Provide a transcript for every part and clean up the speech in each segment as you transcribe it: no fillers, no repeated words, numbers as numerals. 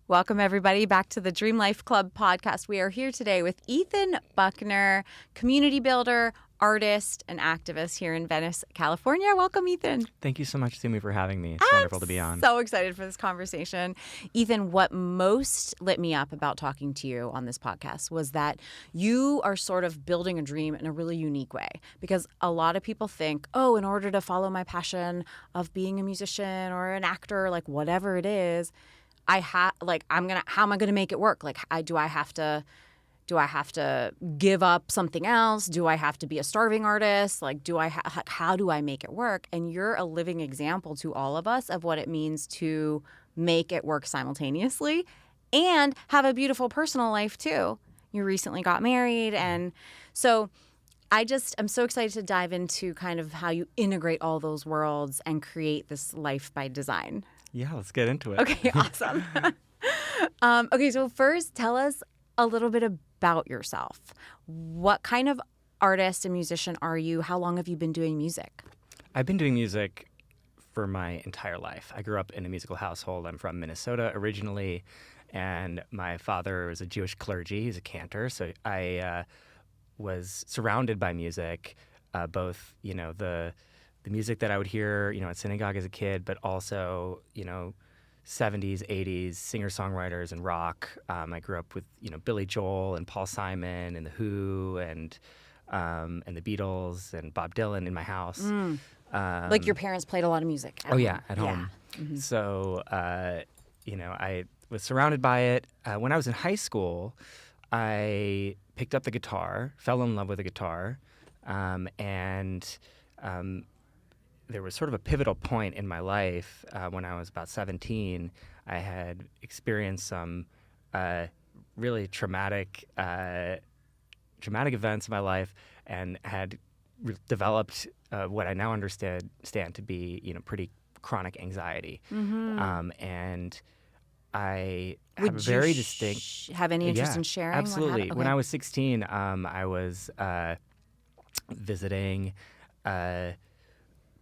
Welcome, everybody, back to the Dream Life Club podcast. We are here today with Ethan Buckner, community builder, artist, and activist here in Venice, California. Welcome, Ethan. Thank you so much, Sumi, for having me. It's wonderful to be on. So excited for this conversation. Ethan, what most lit me up about talking to you on this podcast was that you are sort of building a dream in a really unique way. Because a lot of people think, oh, in order to follow my passion of being a musician or an actor, like whatever it is, how am I gonna make it work? Like, do I have to give up something else? Do I have to be a starving artist? Like, how do I make it work? And you're a living example to all of us of what it means to make it work simultaneously and have a beautiful personal life too. You recently got married, and so I'm so excited to dive into kind of how you integrate all those worlds and create this life by design. Yeah, let's get into it. Okay, awesome. Okay, so first, tell us a little bit about yourself. What kind of artist and musician are you? How long have you been doing music? I've been doing music for my entire life. I grew up in a musical household. I'm from Minnesota originally, and my father was a Jewish clergy. He's a cantor, so I was surrounded by music, both, the music that I would hear, at synagogue as a kid, but also, 70s, 80s singer-songwriters and rock. I grew up with, Billy Joel and Paul Simon and The Who and the Beatles and Bob Dylan in my house. Like your parents played a lot of music at home. Yeah, at home. Mm-hmm. So, I was surrounded by it. When I was in high school, I picked up the guitar, fell in love with the guitar, and there was sort of a pivotal point in my life when I was about 17. I had experienced some really traumatic events in my life, and had developed what I now understand to be, pretty chronic anxiety. Mm-hmm. And I have a very distinct. Have any interest in sharing? Absolutely. Okay. When I was 16, I was visiting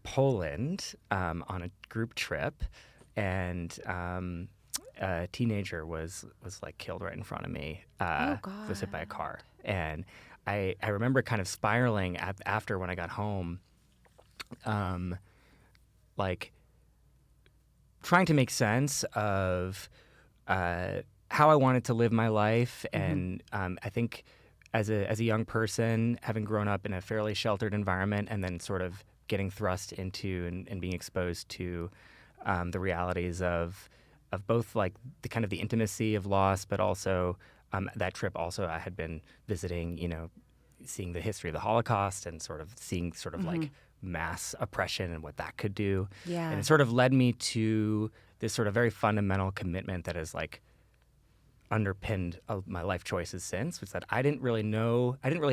Poland on a group trip, and a teenager was like killed right in front of me. Was hit by a car, and I remember kind of spiraling after when I got home, like trying to make sense of how I wanted to live my life, and I think as a young person, having grown up in a fairly sheltered environment, and then sort of getting thrust into and being exposed to the realities of both like the kind of the intimacy of loss, but also that trip also I had been visiting, seeing the history of the Holocaust and sort of seeing sort of like mass oppression and what that could do. Yeah. And it sort of led me to this sort of very fundamental commitment that is like underpinned my life choices since, was that I didn't really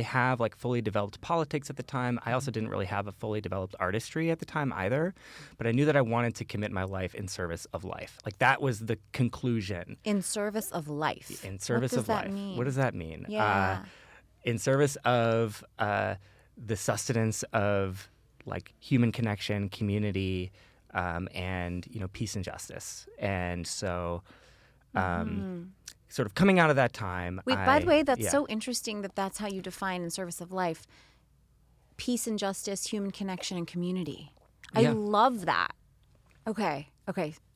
have like fully developed politics at the time. I also didn't really have a fully developed artistry at the time either, but I knew that I wanted to commit my life in service of life. Like that was the conclusion. In service of life. In service of life. What does that mean? What does that mean? Yeah. In service of the sustenance of like human connection, community, and peace and justice. And so sort of coming out of that time. Wait, by the way, that's so interesting that that's how you define in service of life. Peace and justice, human connection, and community. I love that. Okay.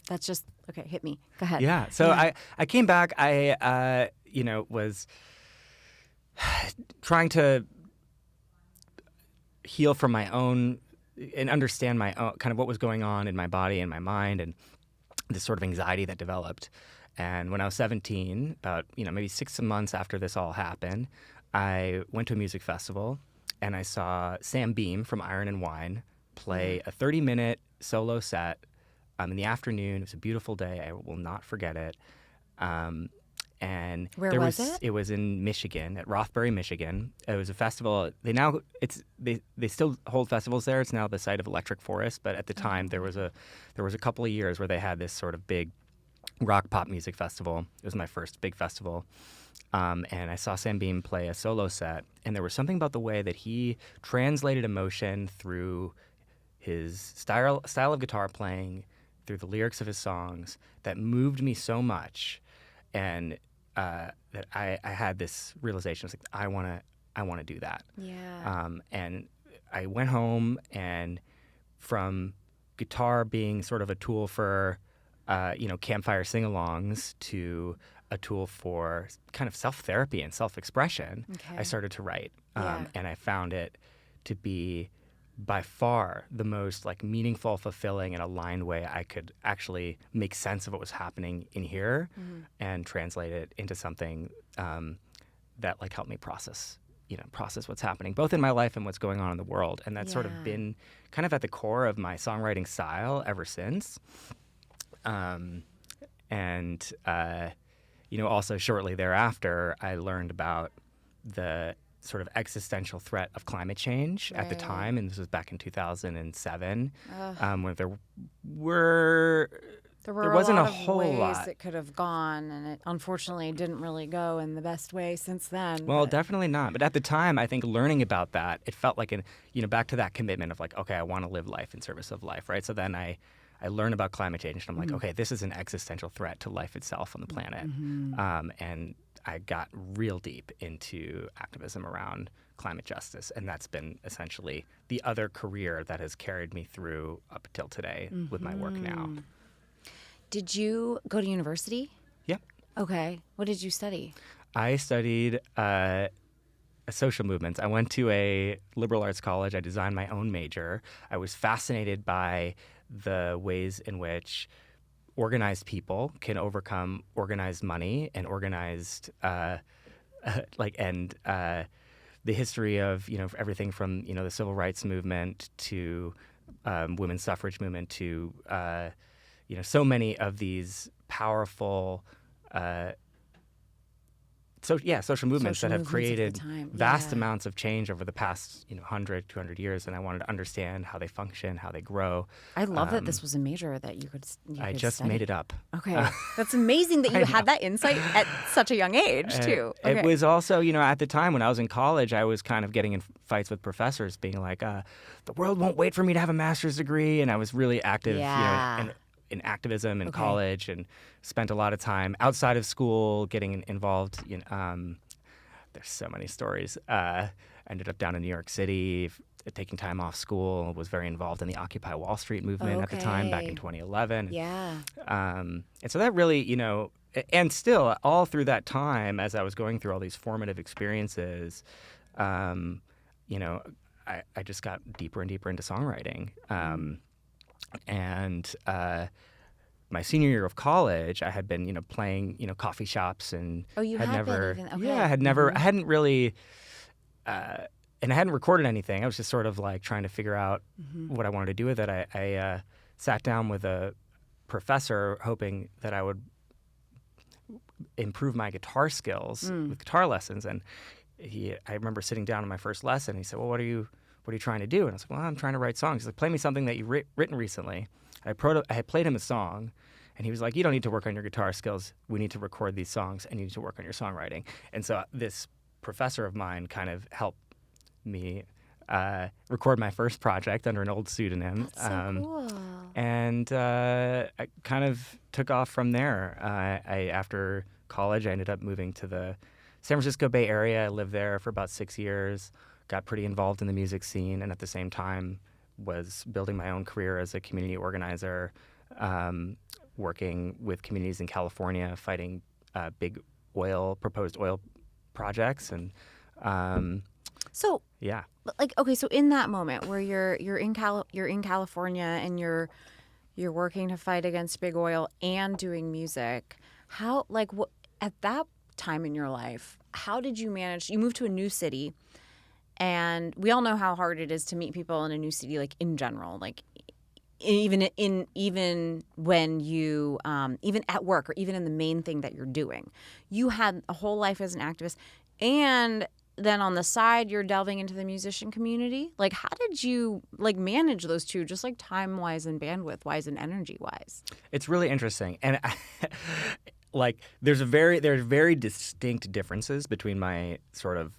That's just, hit me. Go ahead. Yeah. So I came back. I, was trying to heal from my own and understand my own, kind of what was going on in my body and my mind, and this sort of anxiety that developed. And when I was 17, about maybe 6 months after this all happened, I went to a music festival, and I saw Sam Beam from Iron and Wine play a 30-minute solo set in the afternoon. It was a beautiful day. I will not forget it. And where was it? It was in Michigan, at Rothbury, Michigan. It was a festival. They still hold festivals there. It's now the site of Electric Forest, but at the time there was a couple of years where they had this sort of big rock pop music festival. It was my first big festival. And I saw Sam Beam play a solo set, and there was something about the way that he translated emotion through his style of guitar playing, through the lyrics of his songs, that moved me so much and that I had this realization. I was like, I want to do that. Yeah. And I went home, and from guitar being sort of a tool for, campfire sing-alongs to a tool for kind of self-therapy and self-expression, I Okay. started to write. Yeah. And I found it to be by far the most like meaningful, fulfilling, and aligned way I could actually make sense of what was happening in here and translate it into something that like helped me process what's happening both in my life and what's going on in the world. And that's sort of Yeah. been kind of at the core of my songwriting style ever since. Also shortly thereafter, I learned about the sort of existential threat of climate change at the Right. time, and this was back in 2007, Ugh. when there There wasn't a a lot of whole ways lot. it could have gone, and it unfortunately didn't really go in the best way since then. Well, but- definitely not. But at the time, I think learning about that, it felt like back to that commitment of like, okay, I want to live life in service of life, right? So then I learned about climate change, and I'm like, okay, this is an existential threat to life itself on the planet. And I got real deep into activism around climate justice, and that's been essentially the other career that has carried me through up until today with my work now. Did you go to university? Yep. Okay. What did you study? I studied social movements. I went to a liberal arts college. I designed my own major. I was fascinated by the ways in which organized people can overcome organized money and organized the history of everything from the civil rights movement to women's suffrage movement to so many of these powerful social movements Social that have movements of the created time. vast Yeah. amounts of change over the past 100, 200 years, and I wanted to understand how they function, how they grow. I love that this was a major that you could I could just study. made it up. Okay. That's amazing that you had that insight at such a young age, too. Okay. It was also, at the time when I was in college, I was kind of getting in fights with professors, being like, the world won't wait for me to have a master's degree, and I was really active, Yeah. in activism in Okay. college, and spent a lot of time outside of school getting involved. There's so many stories. Ended up down in New York City, taking time off school. Was very involved in the Occupy Wall Street movement at the time, back in Okay. 2011. Yeah. And so that really, and still all through that time, as I was going through all these formative experiences, I just got deeper and deeper into songwriting. And my senior year of college, I had been, playing, coffee shops, and Oh, you had had been never, even- okay. yeah, I had never, I hadn't really, and I hadn't recorded anything. I was just sort of like trying to figure out what I wanted to do with it. I sat down with a professor, hoping that I would improve my guitar skills with guitar lessons, and I remember sitting down in my first lesson. And he said, "Well, what are you trying to do?" And I was like, "Well, I'm trying to write songs." He's like, "Play me something that you've written recently." I had played him a song, and he was like, "You don't need to work on your guitar skills. We need to record these songs, and you need to work on your songwriting." And so this professor of mine kind of helped me record my first project under an old pseudonym. That's so cool. And I kind of took off from there. After college, I ended up moving to the San Francisco Bay Area. I lived there for about 6 years, got pretty involved in the music scene, and at the same time was building my own career as a community organizer, working with communities in California, fighting big proposed oil projects. And So, yeah. okay, so in that moment where you're in California and you're working to fight against big oil and doing music, how at that time in your life, how did you manage? You moved to a new city, and we all know how hard it is to meet people in a new city, like in general, like even when you even at work or even in the main thing that you're doing. You had a whole life as an activist, and then on the side you're delving into the musician community. Like, how did you manage those two, just like time wise and bandwidth wise and energy wise? It's really interesting, and there's very distinct differences between my sort of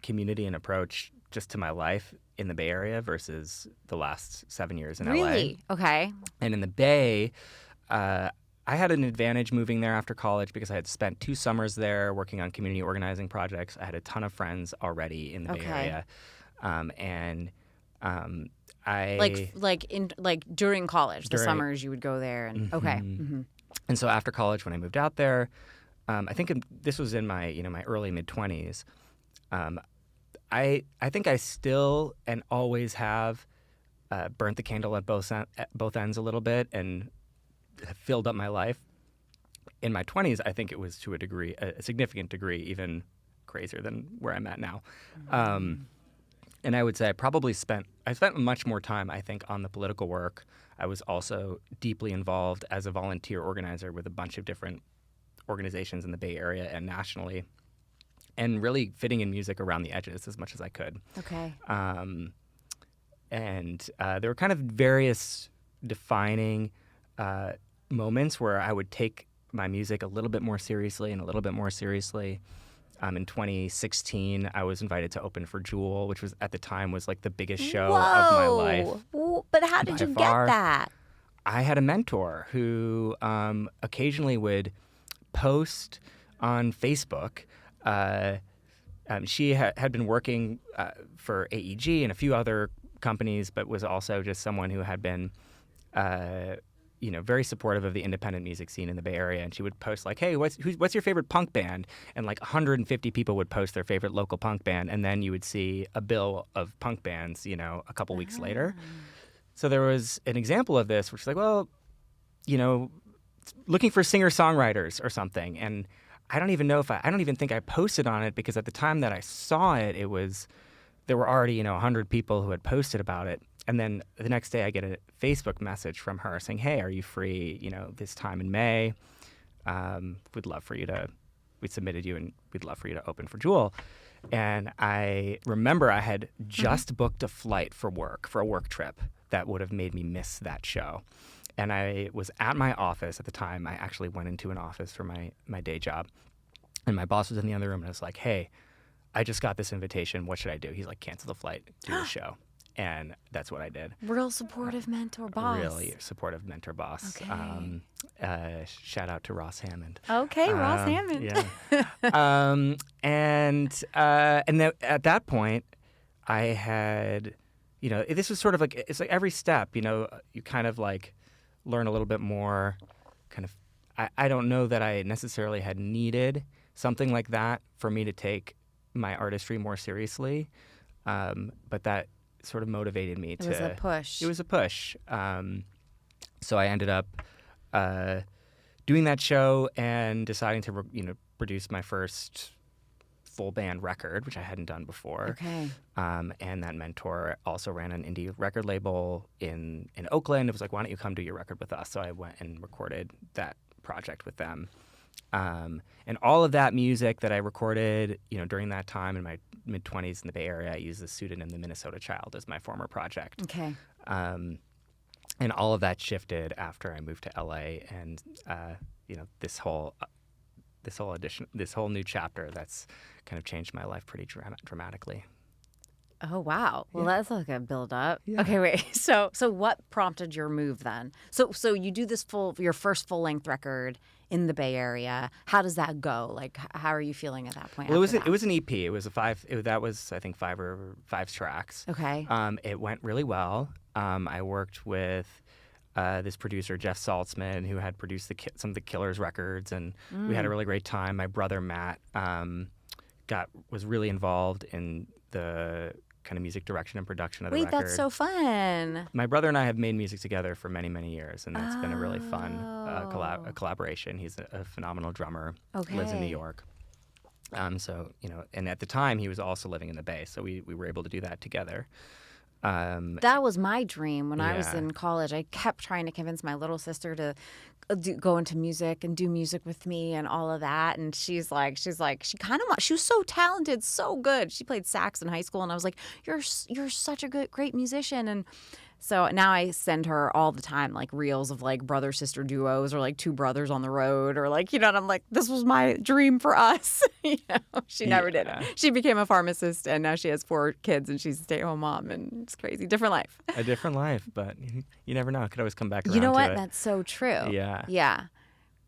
community and approach just to my life in the Bay Area versus the last 7 years in LA. Really? Okay. And in the Bay, I I had an advantage moving there after college because I had spent 2 summers there working on community organizing projects. I had a ton of friends already in the Bay Area, and I like during college, the summers you would go there and okay. Mm-hmm. And so after college, when I moved out there, I think this was in my my early mid-20s. I think I still and always have burnt the candle at both ends a little bit and have filled up my life. In my 20s, I think it was to a significant degree, even crazier than where I'm at now. And I would say I spent much more time, I think, on the political work. I was also deeply involved as a volunteer organizer with a bunch of different organizations in the Bay Area and nationally, and really fitting in music around the edges as much as I could. Okay. And there were kind of various defining moments where I would take my music a little bit more seriously and a little bit more seriously. In 2016, I was invited to open for Jewel, which was at the time was like the biggest show of my life. But how did you get that? I had a mentor who occasionally would post on Facebook. She had been working for AEG and a few other companies, but was also just someone who had been very supportive of the independent music scene in the Bay Area. And she would post like, hey, what's your favorite punk band? And like 150 people would post their favorite local punk band. And then you would see a bill of punk bands, a couple weeks later. So there was an example of this, which is like, well, looking for singer-songwriters or something. And I don't even think I posted on it because at the time that I saw it, there were already, 100 people who had posted about it. And then the next day I get a Facebook message from her saying, hey, are you free, this time in May? We submitted you and we'd love for you to open for Jewel. And I remember I had just booked a flight for a work trip that would have made me miss that show. And I was at my office at the time. I actually went into an office for my day job. And my boss was in the other room and I was like, hey, I just got this invitation. What should I do? He's like, cancel the flight, do the show. And that's what I did. Real supportive mentor boss. Really supportive mentor boss. Okay. Shout out to Ross Hammond. Okay, Ross Hammond. Yeah. At that point, I had, this was sort of like, it's like every step, you kind of like learn a little bit more. Kind of, I don't know that I necessarily had needed something like that for me to take my artistry more seriously, but that sort of motivated me to. It was a push. It was a push. So I ended up doing that show and deciding to, produce my first full band record, which I hadn't done before. Okay. And that mentor also ran an indie record label in Oakland. It was like, why don't you come do your record with us? So I went and recorded that project with them. And all of that music that I recorded, during that time in my mid-20s in the Bay Area, I used the pseudonym The Minnesota Child as my former project. Okay. And all of that shifted after I moved to LA, and this whole new chapter that's kind of changed my life pretty dramatically. Oh, wow. Well, that's like a build up. Yeah. Okay, wait. So what prompted your move then? So you do your first full length record in the Bay Area. How does that go? Like, how are you feeling at that point? Well, it was an EP. It was that was I think five tracks. Okay. It went really well. I worked with this producer, Jeff Saltzman, who had produced some of the Killers records, and we had a really great time. My brother Matt was really involved in the kind of music direction and production of the record. Wait, that's so fun. My brother and I have made music together for many, many years, and that's been a really fun collaboration. He's a phenomenal drummer. Okay. Lives in New York. So, and at the time he was also living in the Bay, so we were able to do that together. That was my dream when I was in college. I kept trying to convince my little sister to go into music and do music with me and all of that. And she was so talented, so good. She played sax in high school, and I was like, you're such a great musician. And so now I send her all the time, like reels of like brother sister duos or like two brothers on the road or like, and I'm like, this was my dream for us. She never did it. She became a pharmacist, and now she has 4 kids, and she's a stay-at-home mom, and it's crazy. Different life. A different life, but you never know. It could always come back around You know what? to it. That's so true. Yeah. Yeah.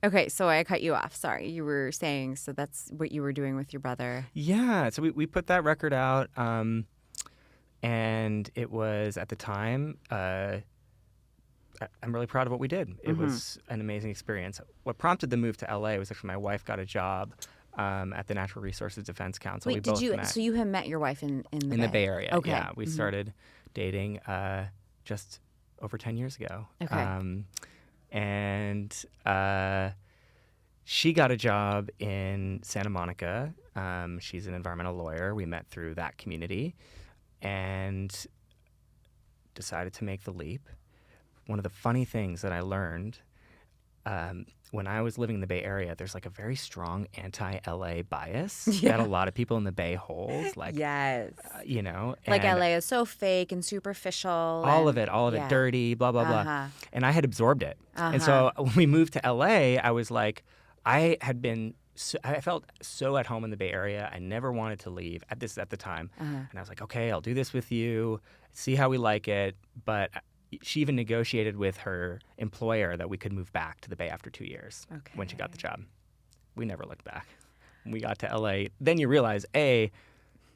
Okay, so I cut you off. Sorry, you were saying, so that's what you were doing with your brother. Yeah, so we put that record out, and it was, at the time, I'm really proud of what we did. It was an amazing experience. What prompted the move to LA was actually my wife got a job at the Natural Resources Defense Council. Wait, We did both you? met So you had met your wife in the in the Bay Area. Okay. Yeah, we started dating just over 10 years ago. Okay. And she got a job in Santa Monica. She's an environmental lawyer. We met through that community and decided to make the leap. One of the funny things that I learned when I was living in the Bay Area, there's like a very strong anti-LA bias that a lot of people in the Bay hold. Like, yes. you know. Like and LA is so fake and superficial. all of it, dirty, blah, blah, blah. And I had absorbed it. And so when we moved to LA, I was like, I felt so at home in the Bay Area. I never wanted to leave at the time. And I was like, okay, I'll do this with you, see how we like it. But she even negotiated with her employer that we could move back to the Bay after 2 years when she got the job. We never looked back. When we got to LA, then you realize, A,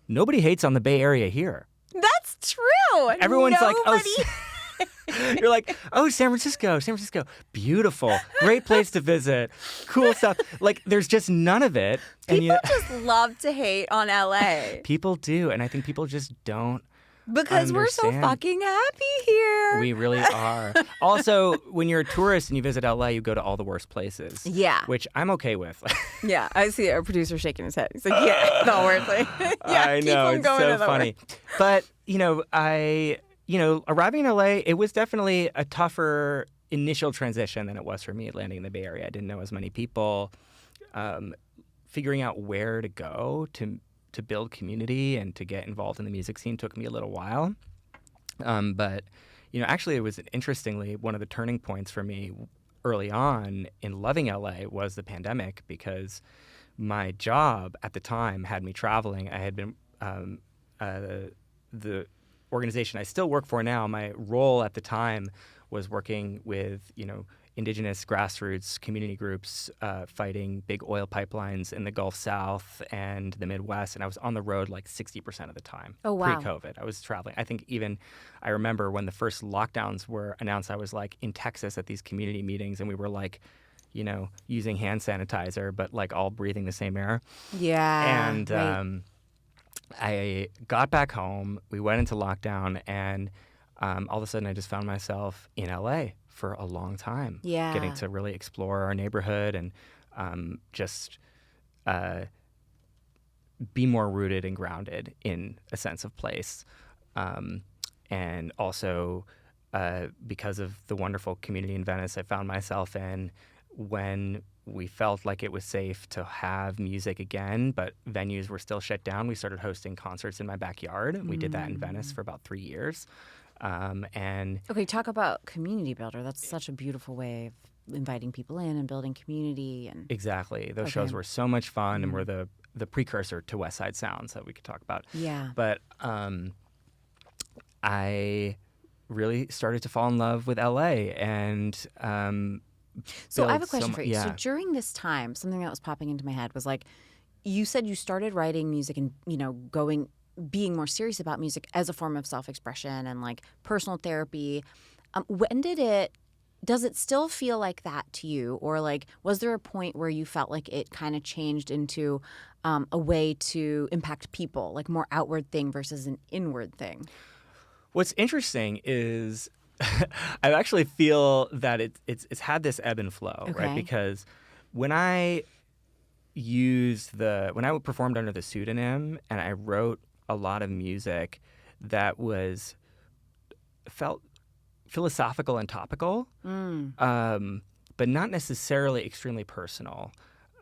nobody hates on the Bay Area here. That's true. Everyone's like, oh, you're like, oh, San Francisco, beautiful, great place to visit, cool stuff. Like, there's just none of it. People just love to hate on LA. People do, and I think people just don't. Because we're so fucking happy here. We really are. Also, when you're a tourist and you visit LA, you go to all the worst places. Yeah. Which I'm okay with. Yeah, I see our producer shaking his head. He's like, yeah, the worst place. Yeah, I keep know, on it's going so to the funny. But, arriving in LA, it was definitely a tougher initial transition than it was for me landing in the Bay Area. I didn't know as many people. Figuring out where to go to build community and to get involved in the music scene took me a little while. But, actually it was interestingly one of the turning points for me early on in loving LA was the pandemic, because my job at the time had me traveling. I had been, the organization I still work for now, my role at the time was working with, indigenous grassroots community groups fighting big oil pipelines in the Gulf South and the Midwest. And I was on the road like 60% of the time. Oh, wow. Pre-COVID. I was traveling. I remember when the first lockdowns were announced, I was like in Texas at these community meetings, and we were like, using hand sanitizer, but like all breathing the same air. Yeah. And right. I got back home. We went into lockdown, and all of a sudden I just found myself in LA for a long time. Yeah. Getting to really explore our neighborhood and just be more rooted and grounded in a sense of place. And also because of the wonderful community in Venice I found myself in, when we felt like it was safe to have music again, but venues were still shut down, we started hosting concerts in my backyard. We did that in Venice for about 3 years. Okay, talk about community builder. That's such a beautiful way of inviting people in and building community. And exactly. Those shows were so much fun and were the precursor to Westside Sounds that we could talk about. Yeah. But I really started to fall in love with LA and so I have a question for you. Yeah. So during this time, something that was popping into my head was like, you said you started writing music and, being more serious about music as a form of self-expression and like personal therapy. Does it still feel like that to you? Or like, was there a point where you felt like it kind of changed into a way to impact people, like more outward thing versus an inward thing? What's interesting is I actually feel that it's had this ebb and flow, right? Because when I performed under the pseudonym and I wrote a lot of music that felt philosophical and topical, but not necessarily extremely personal.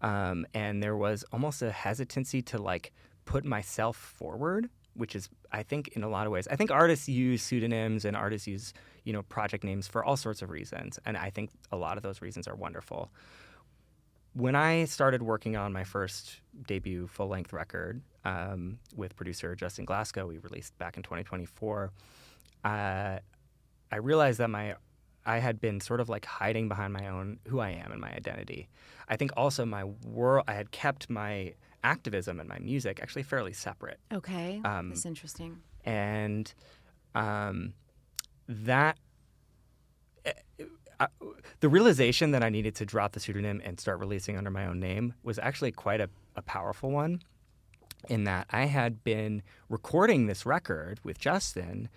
And there was almost a hesitancy to like put myself forward, which is, I think, in a lot of ways. I think artists use pseudonyms and artists use, project names for all sorts of reasons. And I think a lot of those reasons are wonderful. When I started working on my first debut full-length record with producer Justin Glasgow, we released back in 2024, I realized that my I had been sort of like hiding behind my own who I am and my identity. I think also my world, I had kept my activism and my music actually fairly separate. Okay, that's interesting. And that the realization that I needed to drop the pseudonym and start releasing under my own name was actually quite a powerful one, in that I had been recording this record with Justin.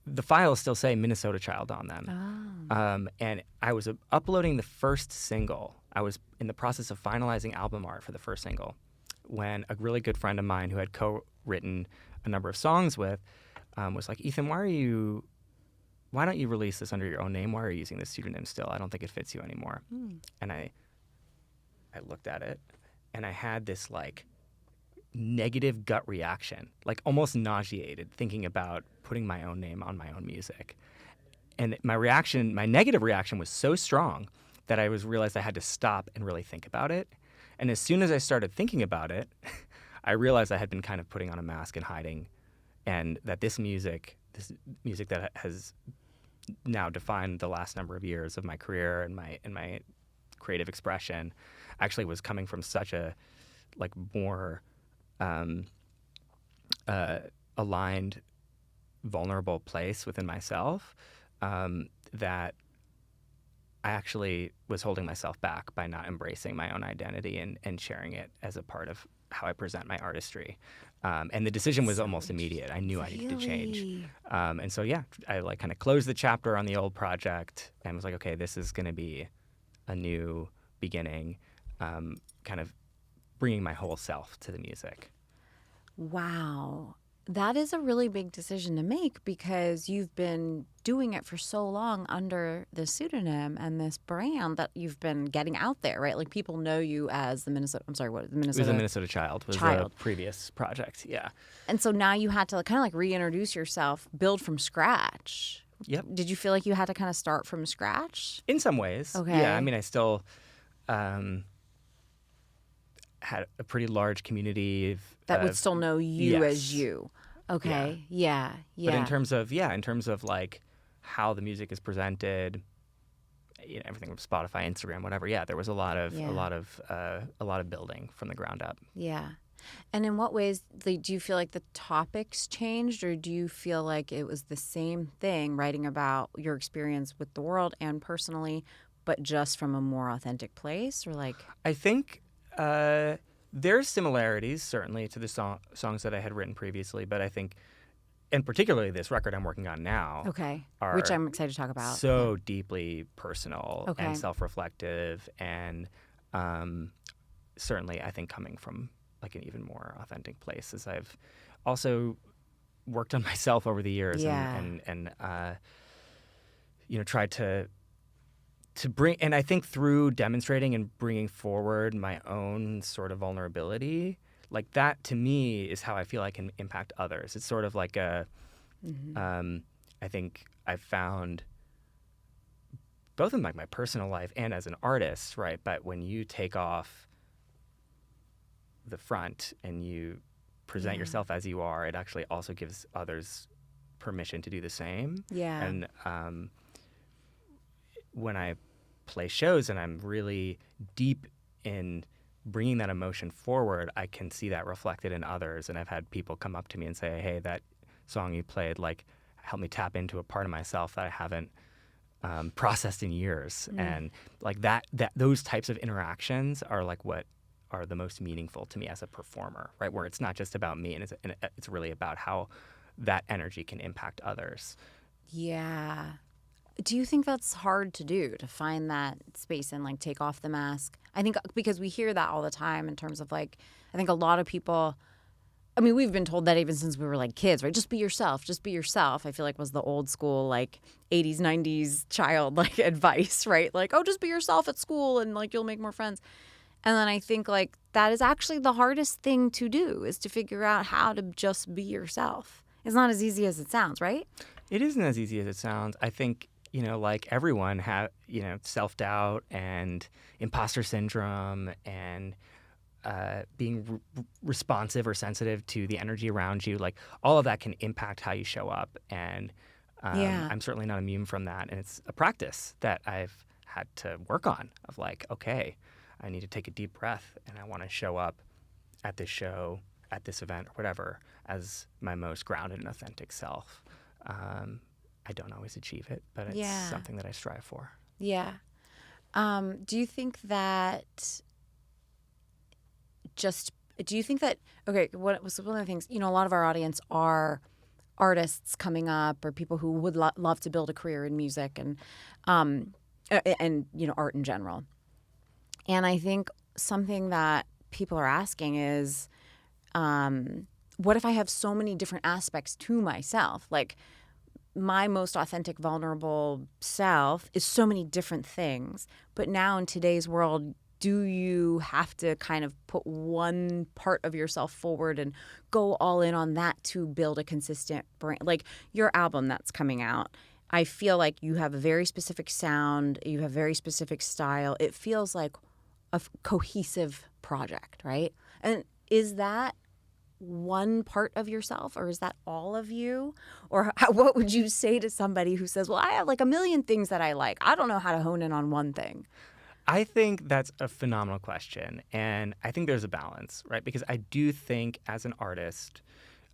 The files still say Minnesota Child on them. And I was uploading the first single. I was in the process of finalizing album art for the first single when a really good friend of mine who had co-written a number of songs with was like, Ethan, why don't you release this under your own name? Why are you using this pseudonym still? I don't think it fits you anymore. And I looked at it, and I had this like negative gut reaction, like almost nauseated, thinking about putting my own name on my own music. And my negative reaction was so strong that I realized I had to stop and really think about it. And as soon as I started thinking about it, I realized I had been kind of putting on a mask and hiding, and that this music that has now defined the last number of years of my career and my creative expression actually was coming from such a like more aligned, vulnerable place within myself that I actually was holding myself back by not embracing my own identity and sharing it as a part of how I present my artistry. And the decision was almost immediate. I knew I needed to change. And so, yeah, I like kind of closed the chapter on the old project and was like, okay, this is going to be a new beginning, kind of bringing my whole self to the music. Wow. That is a really big decision to make because you've been doing it for so long under the pseudonym and this brand that you've been getting out there, right? Like people know you as the Minnesota. I'm sorry, what the Minnesota? It was a Minnesota Child. Was the previous project, yeah. And so now you had to kind of like reintroduce yourself, build from scratch. Yep. Did you feel like you had to kind of start from scratch? In some ways, Okay. Yeah. I mean, I still had a pretty large community that would still know you yes. as you. Okay. Yeah. But in terms of like how the music is presented, everything from Spotify, Instagram, whatever. Yeah, there was a lot of building from the ground up. Yeah. And in what ways do you feel like the topics changed, or do you feel like it was the same thing, writing about your experience with the world and personally, but just from a more authentic place, or like? I think there's similarities, certainly, to the songs that I had written previously, but I think, and particularly this record I'm working on now, which I'm excited to talk about. So deeply personal and self-reflective, and certainly, I think, coming from like an even more authentic place, as I've also worked on myself over the years and tried to bring, and I think through demonstrating and bringing forward my own sort of vulnerability, like that to me is how I feel I can impact others. It's sort of like I think I've found both in like my personal life and as an artist, right? But when you take off the front and you present yourself as you are, it actually also gives others permission to do the same. Yeah. And when I play shows and I'm really deep in bringing that emotion forward, I can see that reflected in others. And I've had people come up to me and say, hey, that song you played, like, helped me tap into a part of myself that I haven't processed in years. And like those types of interactions are like what are the most meaningful to me as a performer, right? Where it's not just about me and it's really about how that energy can impact others. Yeah. Do you think that's hard to do, to find that space and like take off the mask? I think because we hear that all the time in terms of like, I think a lot of people, I mean, we've been told that even since we were like kids, right? Just be yourself, just be yourself. I feel like was the old school like 80s, 90s child like advice, right? Like, oh, just be yourself at school and like you'll make more friends. And then I think like that is actually the hardest thing to do, is to figure out how to just be yourself. It's not as easy as it sounds, right? It isn't as easy as it sounds. I think, like everyone have, self-doubt and imposter syndrome and being responsive or sensitive to the energy around you. Like all of that can impact how you show up. And Yeah. I'm certainly not immune from that. And it's a practice that I've had to work on of like, okay, I need to take a deep breath and I want to show up at this show, at this event, or whatever, as my most grounded and authentic self. I don't always achieve it, but it's something that I strive for. Yeah. Do you think that okay, what was one of the things, a lot of our audience are artists coming up or people who would love to build a career in music and art in general. And I think something that people are asking is, what if I have so many different aspects to myself? Like, my most authentic, vulnerable self is so many different things. But now in today's world, do you have to kind of put one part of yourself forward and go all in on that to build a consistent brand? Like your album that's coming out, I feel like you have a very specific sound, you have very specific style. It feels like a cohesive project, right? And is that one part of yourself, or is that all of you? Or what would you say to somebody who says, well, I have like a million things that I like, I don't know how to hone in on one thing? I think that's a phenomenal question. And I think there's a balance, right? Because I do think as an artist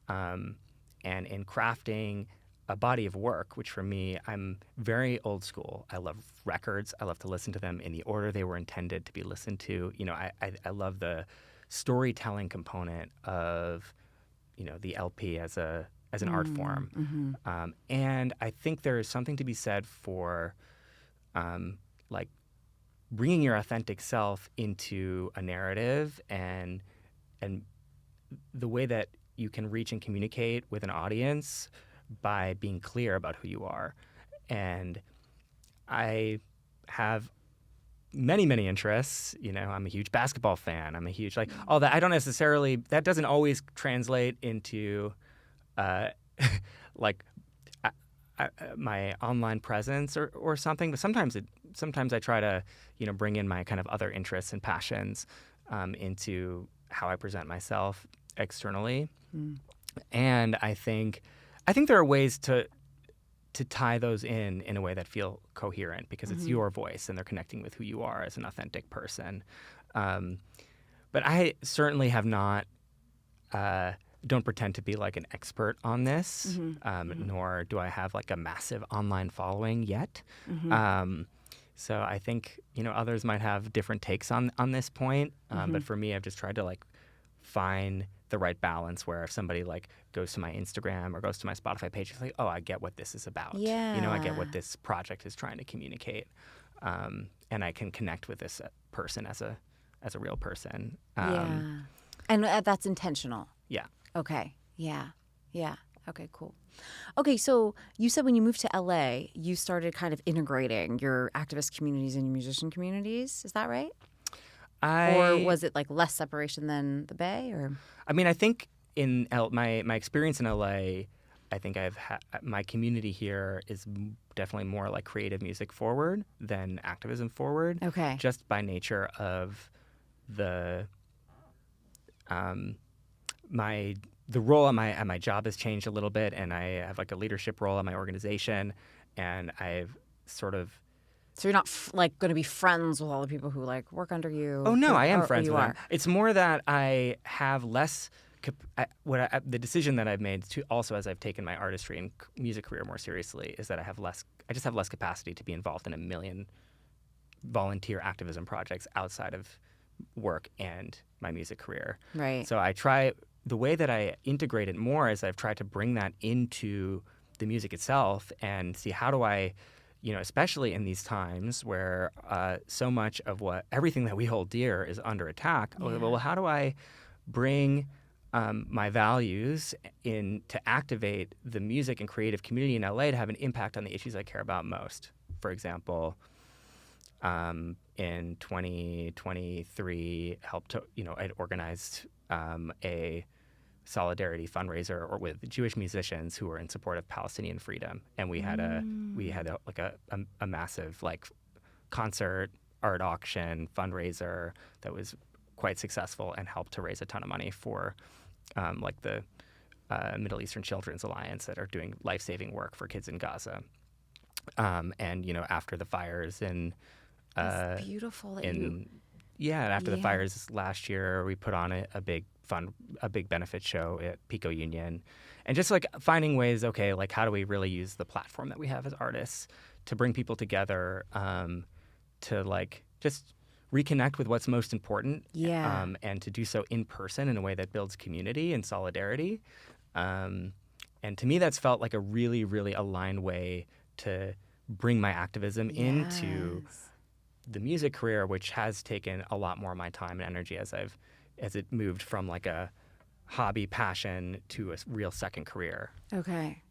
and in crafting a body of work, which for me, I'm very old school. I love records. I love to listen to them in the order they were intended to be listened to. I love the storytelling component of, the LP as an art form. And I think there is something to be said for like bringing your authentic self into a narrative and the way that you can reach and communicate with an audience by being clear about who you are. And I have many, many interests. I'm a huge basketball fan. I'm a huge, all that. I don't necessarily, that doesn't always translate into my online presence or something. But sometimes I try to, bring in my kind of other interests and passions into how I present myself externally. And I think there are ways to tie those in a way that feel coherent because it's your voice and they're connecting with who you are as an authentic person. But I certainly have not, don't pretend to be like an expert on this, nor do I have like a massive online following yet. So I think, others might have different takes on this point. But for me, I've just tried to like find the right balance where if somebody like goes to my Instagram or goes to my Spotify page, it's like, oh, I get what this is about. Yeah. I get what this project is trying to communicate. And I can connect with this person as a real person. And that's intentional. Yeah. Okay. Yeah. Okay, cool. Okay, so you said when you moved to LA, you started kind of integrating your activist communities and your musician communities. Is that right? Or was it like less separation than the Bay? Or I mean, I think in my experience in LA, I think my community here is definitely more like creative music forward than activism forward. Okay. Just by nature of the the role at my job has changed a little bit, and I have like a leadership role at my organization, and I've sort of. So you're not like going to be friends with all the people who like work under you? Oh no, I am or friends you with are. them. It's more that I have less. The decision that I've made to also as I've taken my artistry and music career more seriously is that I just have less capacity to be involved in a million volunteer activism projects outside of work and my music career. Right. So the way that I integrate it more is I've tried to bring that into the music itself and see how do I, especially in these times where so much of everything that we hold dear is under attack. Yeah. Well, how do I bring my values in to activate the music and creative community in LA to have an impact on the issues I care about most? For example, in 2023, I'd organized a solidarity fundraiser with Jewish musicians who were in support of Palestinian freedom, and we had a massive like concert, art auction, fundraiser that was quite successful and helped to raise a ton of money for like the Middle Eastern Children's Alliance that are doing life-saving work for kids in Gaza. And after the fires That's beautiful that and after the fires last year, we put on a big benefit show at Pico Union, and just like finding ways, okay, like how do we really use the platform that we have as artists to bring people together, to like just reconnect with what's most important, and to do so in person in a way that builds community and solidarity. And to me, that's felt like a really, really aligned way to bring my activism into the music career, which has taken a lot more of my time and energy as it moved from like a hobby passion to a real second career. Okay.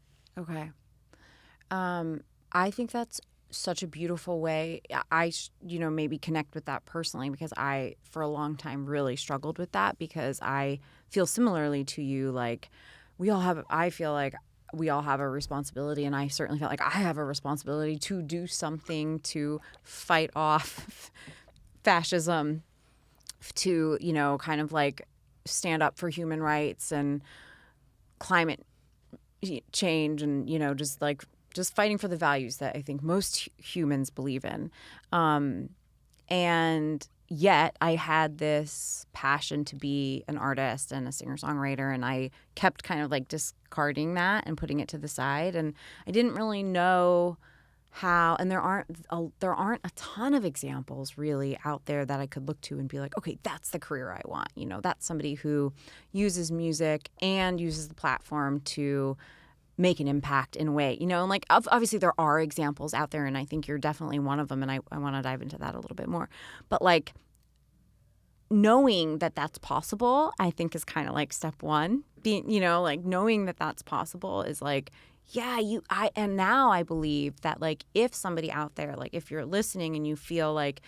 I think that's such a beautiful way. I maybe connect with that personally because I, for a long time, really struggled with that because I feel similarly to you. Like I feel like we all have a responsibility, and I certainly felt like I have a responsibility to do something to fight off fascism, to, kind of like stand up for human rights and climate change and, just fighting for the values that I think most humans believe in. And yet I had this passion to be an artist and a singer-songwriter, and I kept kind of like discarding that and putting it to the side. And I didn't really know how, and there aren't a ton of examples really out there that I could look to and be like, okay, that's the career I want. That's somebody who uses music and uses the platform to make an impact in a way, and like obviously there are examples out there, and I think you're definitely one of them, and I want to dive into that a little bit more. But like knowing that that's possible, I think is kind of like step one. Being, like knowing that that's possible is like, and now I believe that like if somebody out there, like if you're listening and you feel like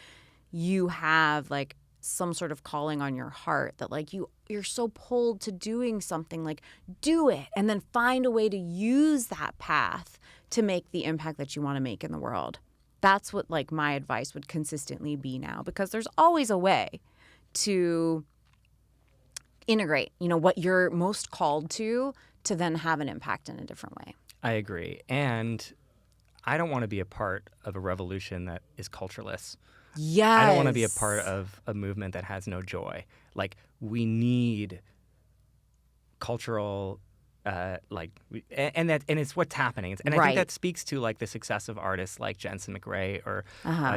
you have like some sort of calling on your heart, that like you're so pulled to doing something, like do it, and then find a way to use that path to make the impact that you want to make in the world. That's what like my advice would consistently be now, because there's always a way to integrate, what you're most called to then have an impact in a different way. I agree. And I don't want to be a part of a revolution that is cultureless. Yes. I don't want to be a part of a movement that has no joy. Like, we need cultural, and it's what's happening. And I think that speaks to like the success of artists like Jensen McRae or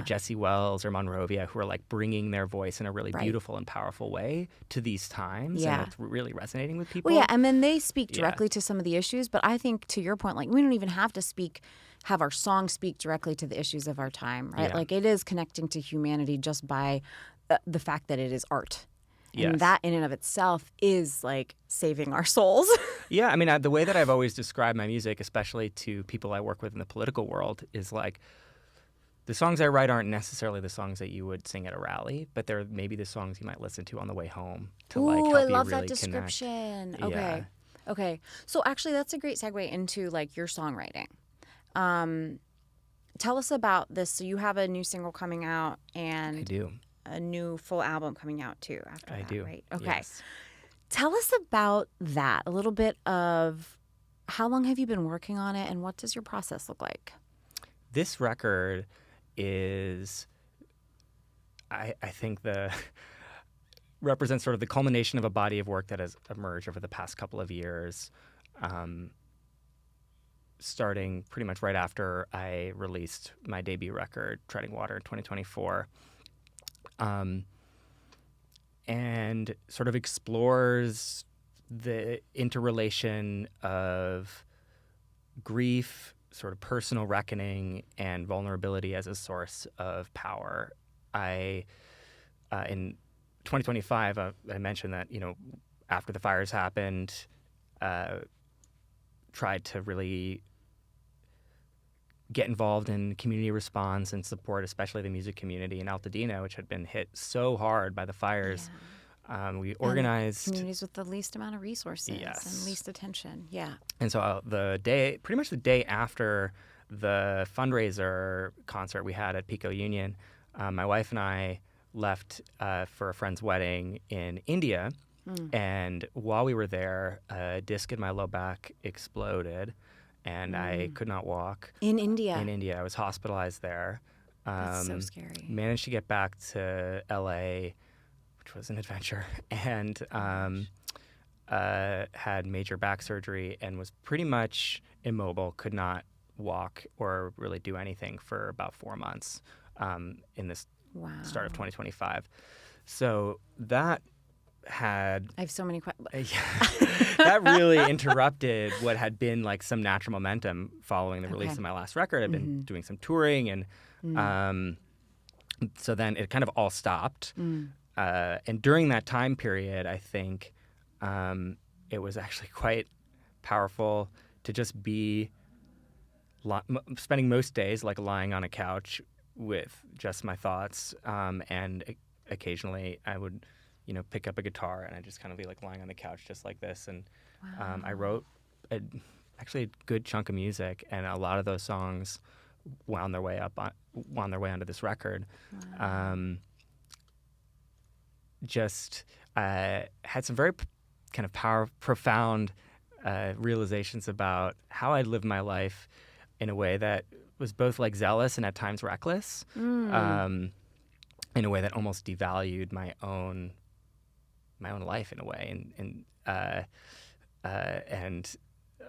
Jesse Wells or Monrovia, who are like bringing their voice in a really beautiful and powerful way to these times. Yeah. And it's really resonating with people. Well, yeah, and then they speak directly to some of the issues. But I think, to your point, like we don't even have to have our song speak directly to the issues of our time, right? Yeah. Like it is connecting to humanity just by the fact that it is art. Yes. And that in and of itself is like saving our souls. Yeah, I mean, the way that I've always described my music, especially to people I work with in the political world, is like the songs I write aren't necessarily the songs that you would sing at a rally, but they're maybe the songs you might listen to on the way home to like help I you love really that description. Connect. Okay. Yeah. Okay. So actually that's a great segue into like your songwriting. Tell us about this. So you have a new single coming out, and I do. A new full album coming out too after that, do. Right? Okay. Yes. Tell us about that. A little bit of how long have you been working on it, and what does your process look like? This record is, I think, represents sort of the culmination of a body of work that has emerged over the past couple of years, starting pretty much right after I released my debut record, Treading Water, in 2024. And sort of explores the interrelation of grief, sort of personal reckoning, and vulnerability as a source of power. In 2025, I mentioned that, after the fires happened, tried to really get involved in community response and support, especially the music community in Altadena, which had been hit so hard by the fires. Yeah. We organized communities with the least amount of resources yes. and least attention. Yeah. And so pretty much the day after the fundraiser concert we had at Pico Union, my wife and I left for a friend's wedding in India. And while we were there, a disc in my low back exploded, and I could not walk. In India? In India. I was hospitalized there. That's so scary. Managed to get back to LA, which was an adventure, and had major back surgery and was pretty much immobile, could not walk or really do anything for about 4 months in this start of 2025. So that had... I have so many questions. That really interrupted what had been like some natural momentum following the release of my last record. I'd been doing some touring, and so then it kind of all stopped. And during that time period, I think it was actually quite powerful to just be spending most days like lying on a couch with just my thoughts, and occasionally I would pick up a guitar and I'd just kind of be like lying on the couch just like this. And I wrote actually a good chunk of music, and a lot of those songs wound their way onto this record. Had some very kind of profound realizations about how I'd lived my life in a way that was both like zealous and at times reckless, in a way that almost devalued my own life in a way, and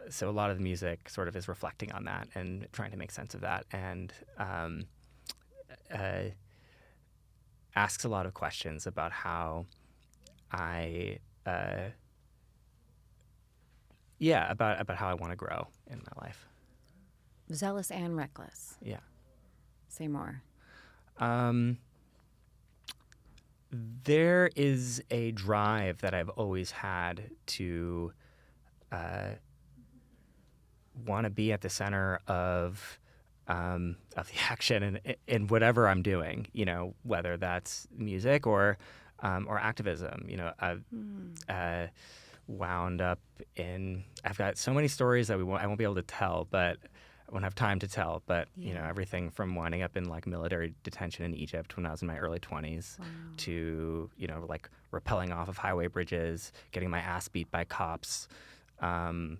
so a lot of the music sort of is reflecting on that and trying to make sense of that, and asks a lot of questions about how I about how I want to grow in my life. Zealous and reckless. Yeah. Say more. There is a drive that I've always had to want to be at the center of the action in whatever I'm doing. Whether that's music or activism. I've wound up in. I've got so many stories that I won't be able to tell, but I won't have time to tell. But everything from winding up in like military detention in Egypt when I was in my early 20s, to like rappelling off of highway bridges, getting my ass beat by cops, and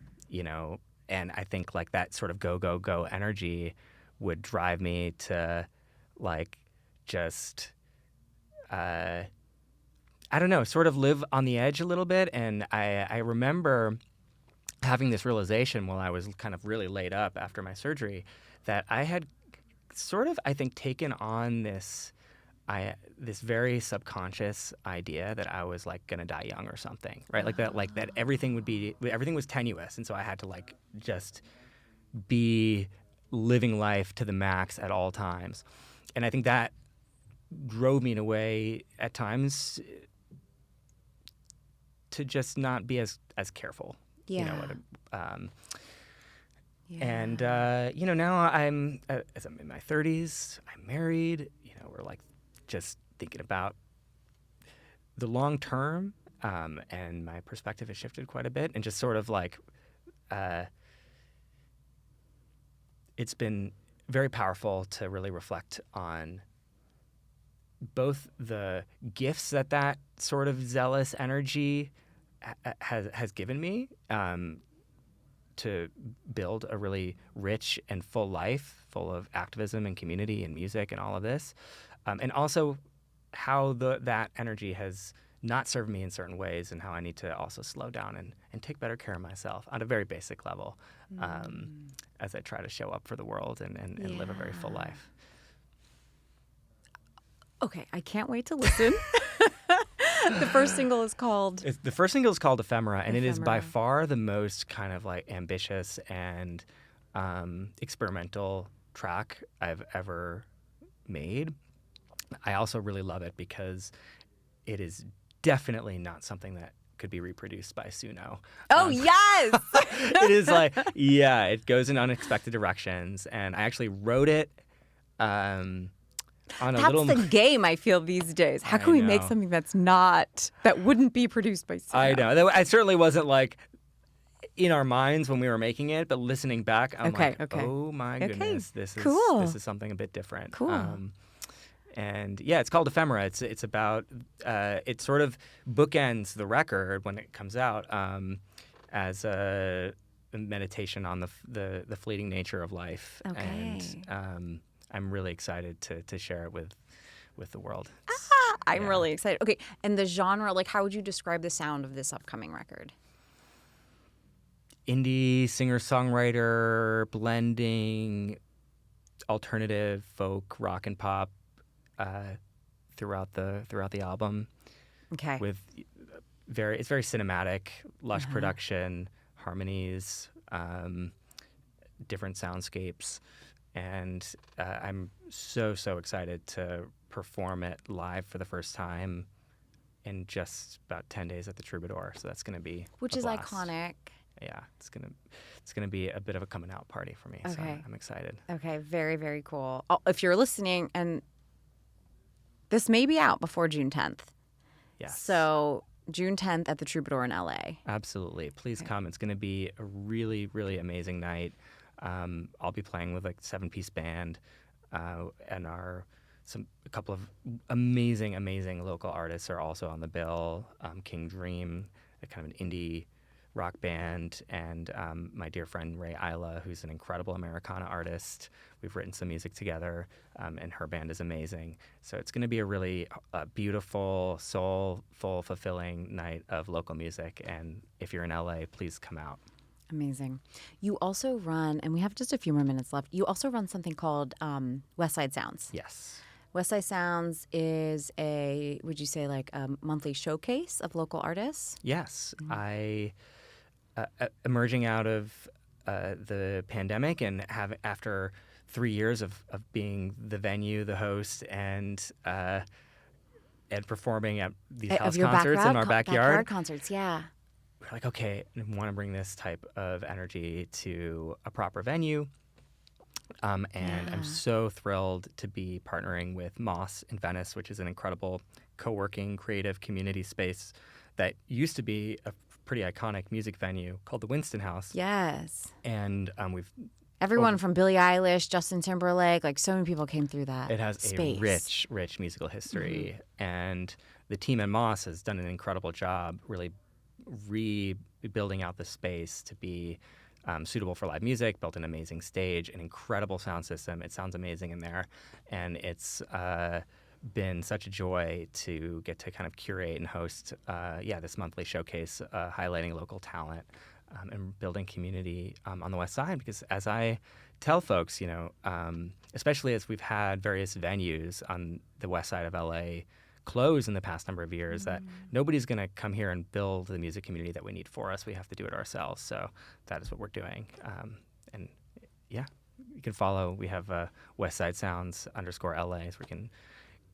I think like that sort of go energy would drive me to like just I don't know, sort of live on the edge a little bit. And I remember having this realization while I was kind of really laid up after my surgery that I had sort of, I think, taken on this very subconscious idea that I was like gonna die young or something, right? Like that everything was tenuous, and so I had to like just be living life to the max at all times. And I think that drove me in a way at times to just not be as careful. And now as I'm in my 30s, I'm married. We're like just thinking about the long term, and my perspective has shifted quite a bit, and just sort of like it's been very powerful to really reflect on both the gifts that sort of zealous energy has given me, to build a really rich and full life, full of activism and community and music and all of this, and also how that energy has not served me in certain ways, and how I need to also slow down and take better care of myself on a very basic level, as I try to show up for the world and live a very full life. Okay, I can't wait to listen. The first single is called Ephemera, and it is by far the most kind of like ambitious and experimental track I've ever made. I also really love it because it is definitely not something that could be reproduced by Suno. Oh, yes! It is like, it goes in unexpected directions, and I actually wrote it That's the game I feel these days. How can we make something that wouldn't be produced by Suno? I know. It certainly wasn't like in our minds when we were making it, but listening back, I'm like, oh my goodness, this is something a bit different. Cool. And yeah, it's called Ephemera. It's about it sort of bookends the record when it comes out as a meditation on the fleeting nature of life. Okay. And I'm really excited to share it with the world. I'm really excited. Okay, and the genre, like, how would you describe the sound of this upcoming record? Indie, singer-songwriter, blending alternative, folk, rock, and pop throughout the album. Okay. With it's very cinematic, lush production, harmonies, different soundscapes, and I'm so excited to perform it live for the first time in just about 10 days at the Troubadour. So that's going to be Which a is blast. iconic. Yeah, it's gonna be a bit of a coming out party for me. So Okay. I'm excited. Okay, very, very cool. Oh, if you're listening, and this may be out before June 10th. Yes. So June 10th at the Troubadour in LA. Absolutely. Please come. It's going to be a really, really amazing night. I'll be playing with like 7-piece band and a couple of amazing local artists are also on the bill. King Dream, a kind of an indie rock band, and my dear friend Ray Isla, who's an incredible Americana artist. We've written some music together, and her band is amazing. So it's going to be a really beautiful, soulful, fulfilling night of local music. And if you're in LA, please come out. Amazing. You also run, and we have just a few more minutes left, you also run something called Westside Sounds. Yes. Westside Sounds is would you say, like a monthly showcase of local artists? Yes. I emerging out of the pandemic and after 3 years of being the venue, the host, and performing at these house concerts in our backyard concerts, yeah. We're like, okay, I want to bring this type of energy to a proper venue. And I'm so thrilled to be partnering with Moss in Venice, which is an incredible co-working creative community space that used to be a pretty iconic music venue called the Winston House. Yes. And everyone from Billie Eilish, Justin Timberlake, like so many people came through that. It has space. A rich musical history. And the team at Moss has done an incredible job really rebuilding out the space to be suitable for live music, built an amazing stage, an incredible sound system. It sounds amazing in there. And it's been such a joy to get to kind of curate and host this monthly showcase highlighting local talent and building community on the West Side. Because as I tell folks, especially as we've had various venues on the West Side of LA close in the past number of years, that nobody's going to come here and build the music community that we need for us. We have to do it ourselves. So that is what we're doing. And yeah, you can follow. We have Westside Sounds _LA, so we can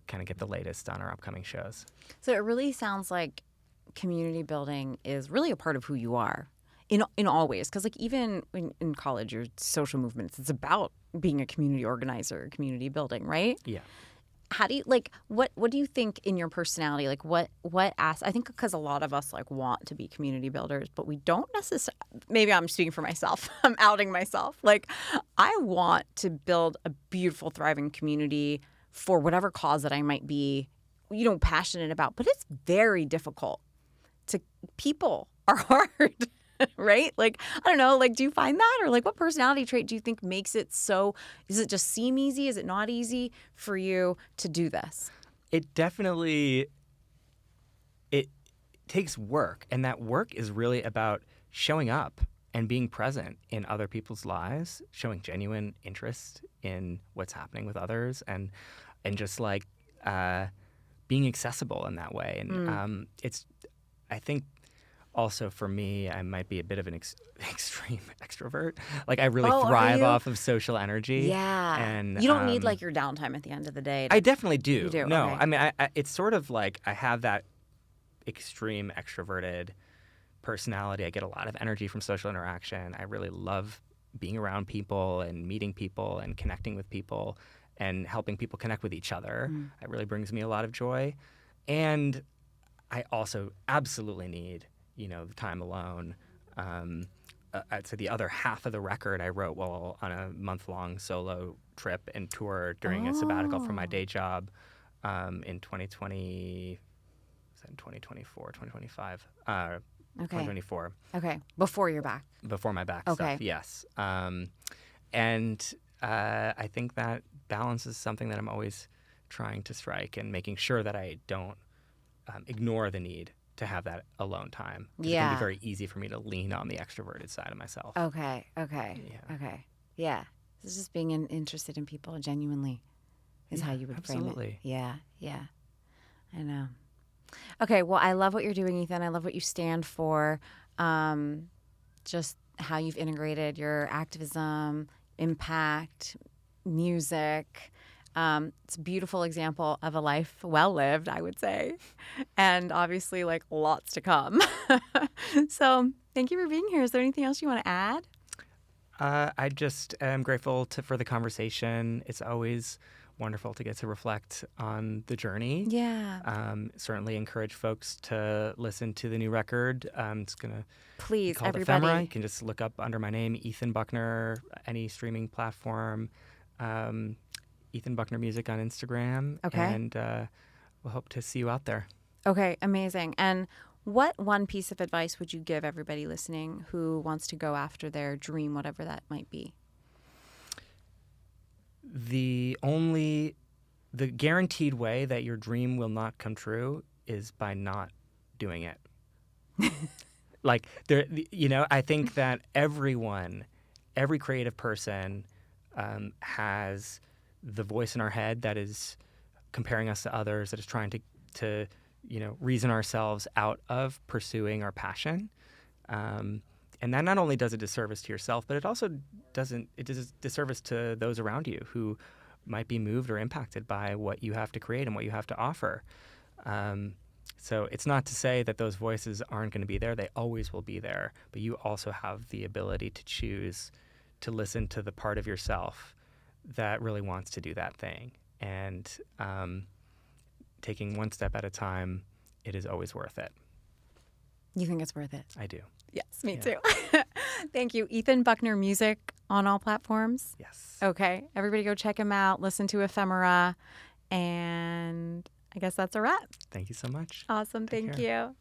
kind of get the latest on our upcoming shows. So it really sounds like community building is really a part of who you are in all ways. Because like even in college, your social movements, it's about being a community organizer, community building, right? Yeah. How do you what do you think in your personality, like what I think because a lot of us like want to be community builders, but we don't necessarily, maybe I'm speaking for myself, I'm outing myself, like I want to build a beautiful thriving community for whatever cause that I might be passionate about, but it's very difficult people are hard. Right? Like, I don't know, like, do you find that? Or like, what personality trait do you think makes it so, does it just seem easy? Is it not easy for you to do this? It definitely, it takes work. And that work is really about showing up and being present in other people's lives, showing genuine interest in what's happening with others, and just like being accessible in that way. And I think, also, for me, I might be a bit of an extreme extrovert. Like, I really thrive off of social energy. Yeah. And you don't need, like, your downtime at the end of the day. I definitely do. You do? No, okay. I mean, it's sort of like I have that extreme extroverted personality. I get a lot of energy from social interaction. I really love being around people and meeting people and connecting with people and helping people connect with each other. It really brings me a lot of joy. And I also absolutely need the time alone. I'd say the other half of the record I wrote while on a month-long solo trip and tour during a sabbatical from my day job in 2020, was that in 2024, 2025, Okay. 2024. Okay. Before you're back. Before my back Okay. stuff, yes. And I think that balance is something that I'm always trying to strike, and making sure that I don't ignore the need to have that alone time. 'Cause it can be Yeah. very easy for me to lean on the extroverted side of myself. Okay. Yeah. Okay. Yeah. This is just being interested in people genuinely is how you would frame it. Absolutely. Yeah. I know. Okay. Well, I love what you're doing, Ethan. I love what you stand for. Just how you've integrated your activism, impact, music. It's a beautiful example of a life well lived, I would say. And obviously, like, lots to come. So thank you for being here. Is there anything else you want to add? I just am grateful for the conversation. It's always wonderful to get to reflect on the journey. Yeah. Certainly encourage folks to listen to the new record. It's going to be Please, called everybody. Ephemera. You can just look up under my name, Ethan Buckner, any streaming platform. Ethan Buckner Music on Instagram. Okay. And we'll hope to see you out there. Okay, amazing. And what one piece of advice would you give everybody listening who wants to go after their dream, whatever that might be? The guaranteed way that your dream will not come true is by not doing it. Like, I think that every creative person has the voice in our head that is comparing us to others, that is trying to reason ourselves out of pursuing our passion. And that not only does a disservice to yourself, but it also does a disservice to those around you who might be moved or impacted by what you have to create and what you have to offer. So it's not to say that those voices aren't going to be there. They always will be there. But you also have the ability to choose to listen to the part of yourself that really wants to do that thing. And taking one step at a time, it is always worth it. You think it's worth it? I do. Yes, me too. Thank you. Ethan Buckner Music on all platforms? Yes. Okay. Everybody go check him out. Listen to Ephemera. And I guess that's a wrap. Thank you so much. Awesome. Take Thank care. you.